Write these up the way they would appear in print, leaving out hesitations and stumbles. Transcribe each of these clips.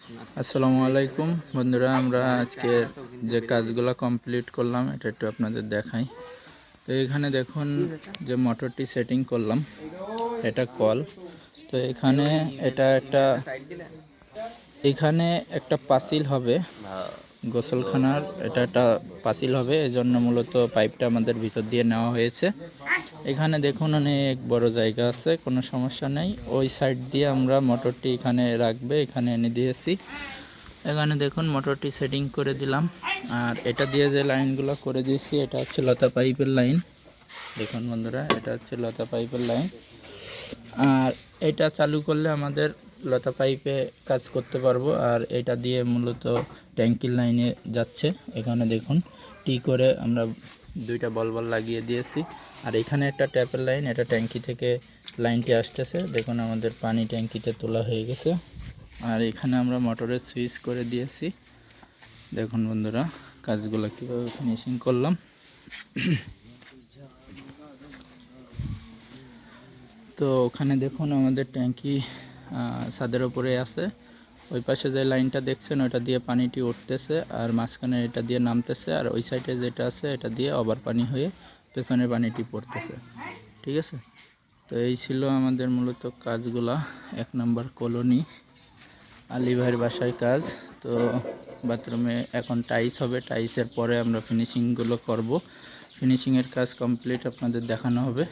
আসসালামু আলাইকুম বন্ধুরা, আমরা আজকে যে কাজগুলো কমপ্লিট করলাম এটা একটু আপনাদের দেখাই। তো এখানে দেখুন যে মোটরটি সেটিং করলাম, এটা কল। তো এখানে একটা পাঁচিল হবে, গোসলখানার এটা একটা পাঁচিল হবে, এজন্য মূলত পাইপটা আমাদের ভিতর দিয়ে নেওয়া হয়েছে। এখানে দেখুন অনেক বড় জায়গা আছে, কোনো সমস্যা নেই। ওই সাইড দিয়ে আমরা মোটরটি এখানে রাখবে, এখানে এনে দিয়েছি। এখানে দেখুন মোটরটি সেটিং করে দিলাম। আর এটা দিয়ে যে লাইনগুলো করে দিয়েছি এটা হচ্ছে লতা পাইপের লাইন। দেখুন বন্ধুরা, এটা হচ্ছে লতা পাইপের লাইন। আর এটা চালু করলে আমাদের লতা পাইপে কাজ করতে পারবো। আর এটা দিয়ে মূলত ট্যাঙ্কির লাইনে যাচ্ছে। এখানে দেখুন টি করে আমরা দুইটা বল লাগিয়ে দিয়েছি। আর এখানে একটা ট্যাপের লাইন, এটা ট্যাঙ্কি থেকে লাইনটি আসতেছে। দেখুন আমাদের পানি ট্যাঙ্কিতে তোলা হয়ে গেছে। আর এখানে আমরা মোটরের সুইচ করে দিয়েছি। দেখুন বন্ধুরা কাজগুলো কীভাবে ফিনিশিং করলাম। তো ওখানে দেখুন আমাদের ট্যাঙ্কি ছাদের উপরে আছে। ওই পাশে যে লাইনটা দেখছেন ওটা দিয়ে পানিটি উঠতেছে, আর মাঝখানে এটা দিয়ে নামতেছে। আর ওই সাইডে যেটা আছে এটা দিয়ে ওভার পানি হয়ে পেছনে পানিটি পড়তেছে। ঠিক আছে, তো এই ছিল আমাদের মূলত কাজগুলা। 1 নম্বর কলোনি আলী ভাইয়ের বাসায় কাজ। তো বাথরুমে এখন টাইলস হবে, টাইলসের পরে আমরা ফিনিশিংগুলো করব। ফিনিশিংয়ের কাজ কমপ্লিট আপনাদের দেখানো হবে।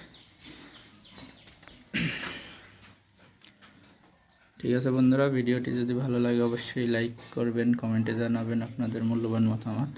ঠিক আছে বন্ধুরা, ভিডিওটি যদি ভালো লাগে অবশ্যই লাইক করবেন, কমেন্টে জানাবেন আপনাদের মূল্যবান মতামত।